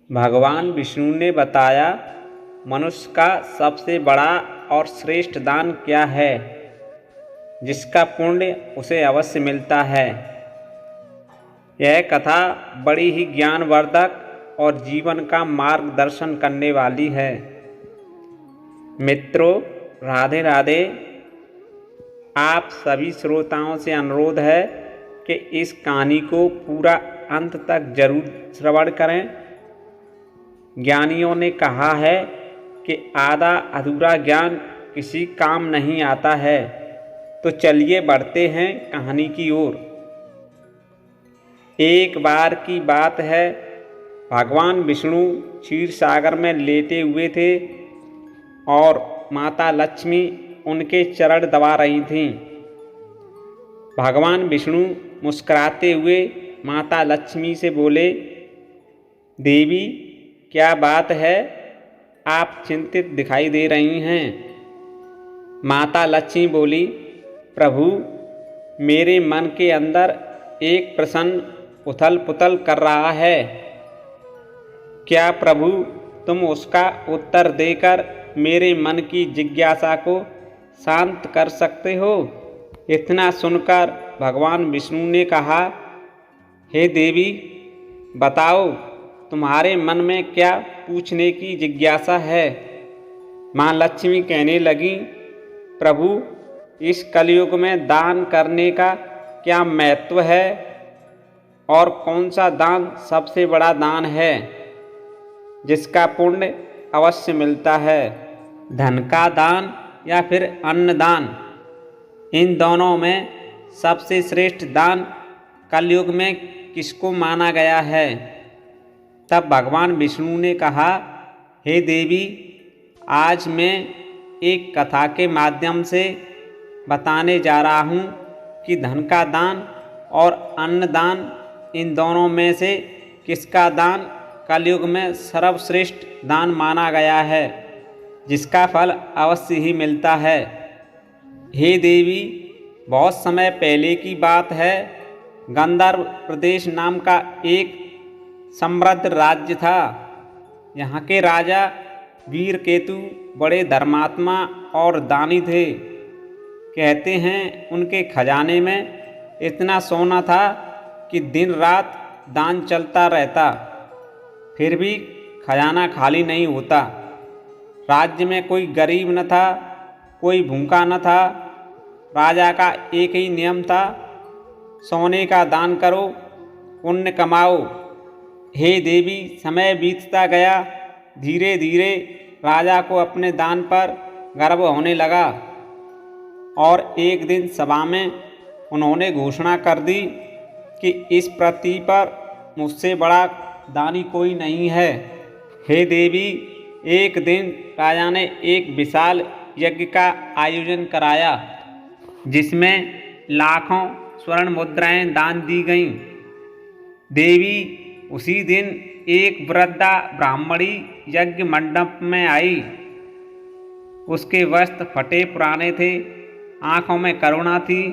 भगवान विष्णु ने बताया, मनुष्य का सबसे बड़ा और श्रेष्ठ दान क्या है, जिसका पुण्य उसे अवश्य मिलता है। यह कथा बड़ी ही ज्ञानवर्धक और जीवन का मार्गदर्शन करने वाली है। मित्रों, राधे राधे। आप सभी श्रोताओं से अनुरोध है कि इस कहानी को पूरा अंत तक जरूर श्रवण करें। ज्ञानियों ने कहा है कि आधा अधूरा ज्ञान किसी काम नहीं आता है। तो चलिए बढ़ते हैं कहानी की ओर। एक बार की बात है, भगवान विष्णु क्षीर सागर में लेटे हुए थे और माता लक्ष्मी उनके चरण दबा रही थीं। भगवान विष्णु मुस्कुराते हुए माता लक्ष्मी से बोले, देवी, क्या बात है, आप चिंतित दिखाई दे रही हैं। माता लक्ष्मी बोली, प्रभु, मेरे मन के अंदर एक प्रश्न उथल पुथल कर रहा है। क्या प्रभु तुम उसका उत्तर देकर मेरे मन की जिज्ञासा को शांत कर सकते हो? इतना सुनकर भगवान विष्णु ने कहा, हे देवी, बताओ तुम्हारे मन में क्या पूछने की जिज्ञासा है। माँ लक्ष्मी कहने लगी, प्रभु, इस कलयुग में दान करने का क्या महत्व है और कौन सा दान सबसे बड़ा दान है, जिसका पुण्य अवश्य मिलता है। धन का दान या फिर अन्न दान, इन दोनों में सबसे श्रेष्ठ दान कलयुग में किसको माना गया है? तब भगवान विष्णु ने कहा, हे देवी, आज मैं एक कथा के माध्यम से बताने जा रहा हूँ कि धन का दान और अन्न दान, इन दोनों में से किसका दान कलयुग में सर्वश्रेष्ठ दान माना गया है, जिसका फल अवश्य ही मिलता है। हे देवी, बहुत समय पहले की बात है, गंधर्व प्रदेश नाम का एक समृद्ध राज्य था। यहाँ के राजा वीरकेतु बड़े धर्मात्मा और दानी थे। कहते हैं उनके खजाने में इतना सोना था कि दिन रात दान चलता रहता, फिर भी खजाना खाली नहीं होता। राज्य में कोई गरीब न था, कोई भूखा न था। राजा का एक ही नियम था, सोने का दान करो, पुण्य कमाओ। हे देवी, समय बीतता गया। धीरे धीरे राजा को अपने दान पर गर्व होने लगा और एक दिन सभा में उन्होंने घोषणा कर दी कि इस पृथ्वी पर मुझसे बड़ा दानी कोई नहीं है। हे देवी, एक दिन राजा ने एक विशाल यज्ञ का आयोजन कराया, जिसमें लाखों स्वर्ण मुद्राएं दान दी गईं। देवी, उसी दिन एक वृद्धा ब्राह्मणी यज्ञ मंडप में आई। उसके वस्त्र फटे पुराने थे, आंखों में करुणा थी।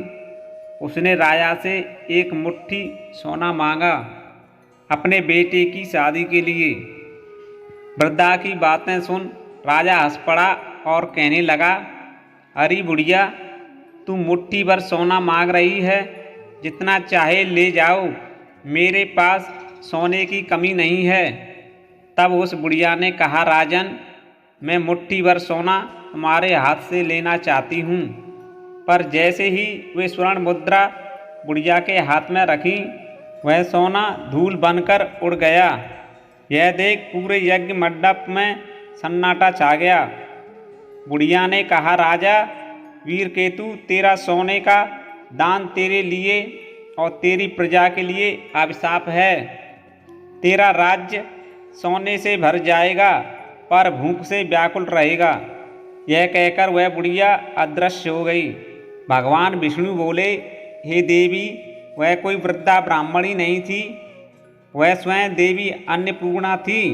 उसने राजा से एक मुट्ठी सोना मांगा अपने बेटे की शादी के लिए। वृद्धा की बातें सुन राजा हंस पड़ा और कहने लगा, अरे बुढ़िया, तू मुट्ठी भर सोना मांग रही है, जितना चाहे ले जाओ, मेरे पास सोने की कमी नहीं है। तब उस बुढ़िया ने कहा, राजन, मैं मुट्ठी भर सोना तुम्हारे हाथ से लेना चाहती हूँ। पर जैसे ही वे स्वर्ण मुद्रा बुढ़िया के हाथ में रखी, वह सोना धूल बनकर उड़ गया। यह देख पूरे यज्ञ मंडप में सन्नाटा छा गया। बुढ़िया ने कहा, राजा वीरकेतु, तेरा सोने का दान तेरे लिए और तेरी प्रजा के लिए अभिशाप है। तेरा राज्य सोने से भर जाएगा, पर भूख से व्याकुल रहेगा। यह कहकर वह बुढ़िया अदृश्य हो गई। भगवान विष्णु बोले, हे देवी, वह कोई वृद्धा ब्राह्मणी नहीं थी, वह स्वयं देवी अन्नपूर्णा थी।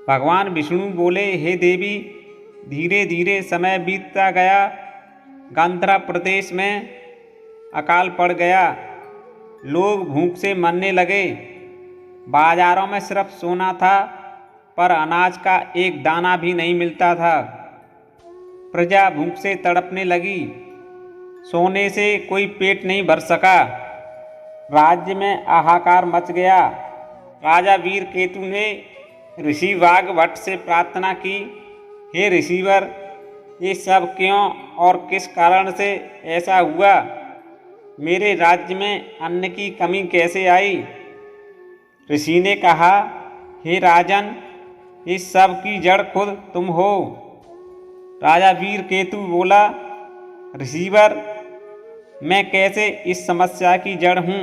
भगवान विष्णु बोले, हे देवी, धीरे धीरे समय बीतता गया। गांधार प्रदेश में अकाल पड़ गया। लोग भूख से मरने लगे। बाजारों में सिर्फ सोना था, पर अनाज का एक दाना भी नहीं मिलता था। प्रजा भूख से तड़पने लगी। सोने से कोई पेट नहीं भर सका। राज्य में हाहाकार मच गया। राजा वीरकेतु ने ऋषि वाग्भट से प्रार्थना की, हे ऋषिवर, ये सब क्यों और किस कारण से ऐसा हुआ? मेरे राज्य में अन्न की कमी कैसे आई? ऋषि ने कहा, हे राजन, इस सब की जड़ खुद तुम हो। राजा वीरकेतु बोला, ऋषिवर, मैं कैसे इस समस्या की जड़ हूँ?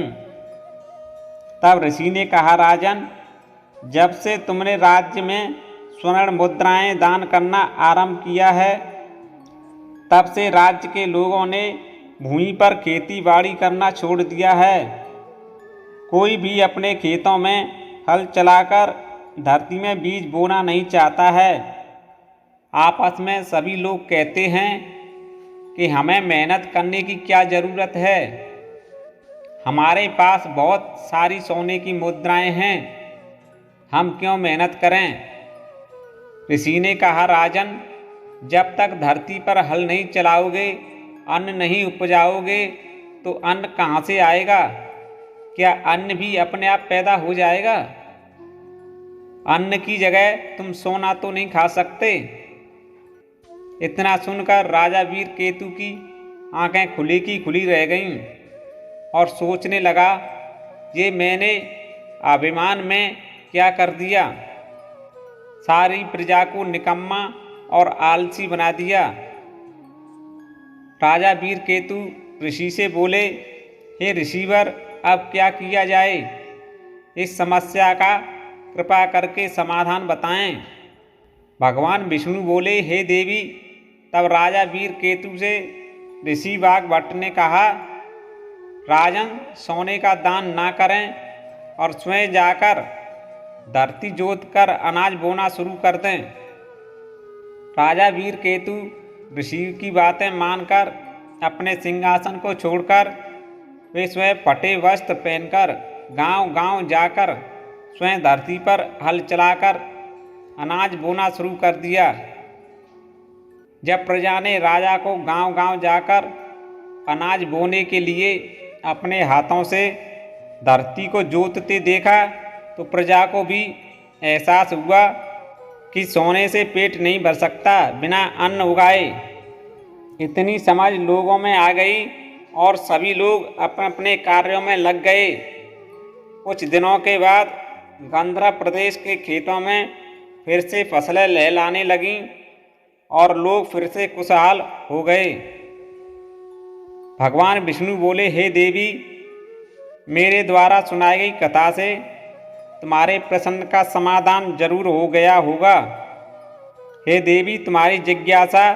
तब ऋषि ने कहा, राजन, जब से तुमने राज्य में स्वर्ण मुद्राएं दान करना आरंभ किया है, तब से राज्य के लोगों ने भूमि पर खेती बाड़ी करना छोड़ दिया है। कोई भी अपने खेतों में हल चलाकर धरती में बीज बोना नहीं चाहता है। आपस में सभी लोग कहते हैं कि हमें मेहनत करने की क्या ज़रूरत है, हमारे पास बहुत सारी सोने की मुद्राएं हैं, हम क्यों मेहनत करें? ऋषि ने कहा, राजन, जब तक धरती पर हल नहीं चलाओगे, अन्न नहीं उपजाओगे, तो अन्न कहाँ से आएगा? क्या अन्न भी अपने आप पैदा हो जाएगा? अन्न की जगह तुम सोना तो नहीं खा सकते। इतना सुनकर राजा वीरकेतु की आंखें खुली की खुली रह गईं और सोचने लगा, ये मैंने अभिमान में क्या कर दिया? सारी प्रजा को निकम्मा और आलसी बना दिया। राजा वीरकेतु ऋषि से बोले, हे ऋषिवर, अब क्या किया जाए? इस समस्या का कृपा करके समाधान बताएं। भगवान विष्णु बोले, हे देवी। तब राजा वीरकेतु से ऋषि वाग्भट ने कहा, राजन, सोने का दान ना करें और स्वयं जाकर धरती जोत कर अनाज बोना शुरू कर दें। राजा वीरकेतु ऋषि की बातें मानकर अपने सिंहासन को छोड़कर वे स्वयं फटे वस्त्र पहनकर गांव-गांव जाकर स्वयं धरती पर हल चलाकर अनाज बोना शुरू कर दिया। जब प्रजा ने राजा को गांव-गांव जाकर अनाज बोने के लिए अपने हाथों से धरती को जोतते देखा, तो प्रजा को भी एहसास हुआ कि सोने से पेट नहीं भर सकता बिना अन्न उगाए। इतनी समझ लोगों में आ गई और सभी लोग अपने अपने कार्यों में लग गए। कुछ दिनों के बाद गांधार प्रदेश के खेतों में फिर से फसलें लहलाने लगीं और लोग फिर से खुशहाल हो गए। भगवान विष्णु बोले, हे देवी, मेरे द्वारा सुनाई गई कथा से तुम्हारे प्रश्न का समाधान जरूर हो गया होगा। हे देवी, तुम्हारी जिज्ञासा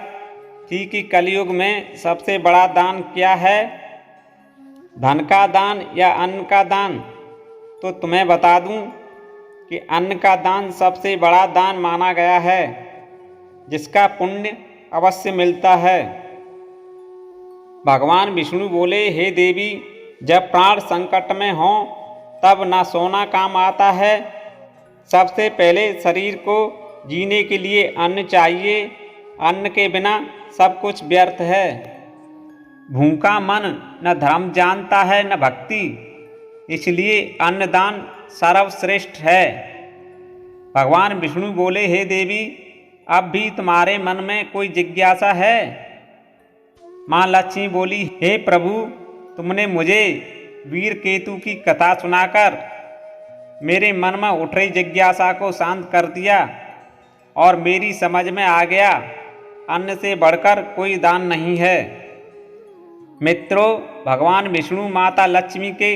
थी कि कलयुग में सबसे बड़ा दान क्या है, धन का दान या अन्न का दान? तो तुम्हें बता दूं कि अन्न का दान सबसे बड़ा दान माना गया है, जिसका पुण्य अवश्य मिलता है। भगवान विष्णु बोले, हे देवी, जब प्राण संकट में हों तब ना सोना काम आता है। सबसे पहले शरीर को जीने के लिए अन्न चाहिए। अन्न के बिना सब कुछ व्यर्थ है। भूखा मन न धर्म जानता है न भक्ति, इसलिए अन्नदान सर्वश्रेष्ठ है। भगवान विष्णु बोले, हे देवी, अब भी तुम्हारे मन में कोई जिज्ञासा है? माँ लक्ष्मी बोली, हे प्रभु, तुमने मुझे वीरकेतु की कथा सुनाकर मेरे मन में उठ रही जिज्ञासा को शांत कर दिया और मेरी समझ में आ गया, अन्न से बढ़कर कोई दान नहीं है। मित्रों, भगवान विष्णु माता लक्ष्मी के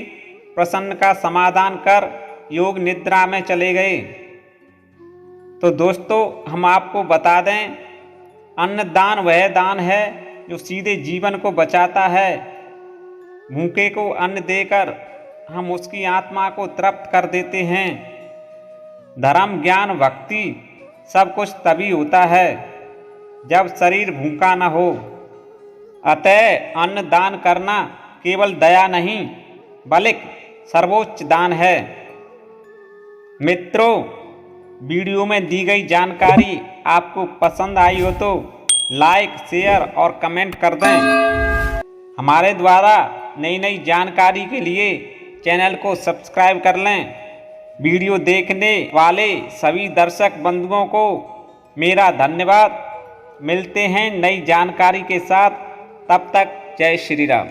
प्रश्न का समाधान कर योग निद्रा में चले गए। तो दोस्तों, हम आपको बता दें, अन्नदान वह दान है जो सीधे जीवन को बचाता है। भूखे को अन्न देकर हम उसकी आत्मा को तृप्त कर देते हैं। धर्म, ज्ञान, भक्ति सब कुछ तभी होता है जब शरीर भूखा न हो। अतः अन्न दान करना केवल दया नहीं बल्कि सर्वोच्च दान है। मित्रों, वीडियो में दी गई जानकारी आपको पसंद आई हो तो लाइक, शेयर और कमेंट कर दें। हमारे द्वारा नई नई जानकारी के लिए चैनल को सब्सक्राइब कर लें। वीडियो देखने वाले सभी दर्शक बंधुओं को मेरा धन्यवाद। मिलते हैं नई जानकारी के साथ, तब तक जय श्री राम।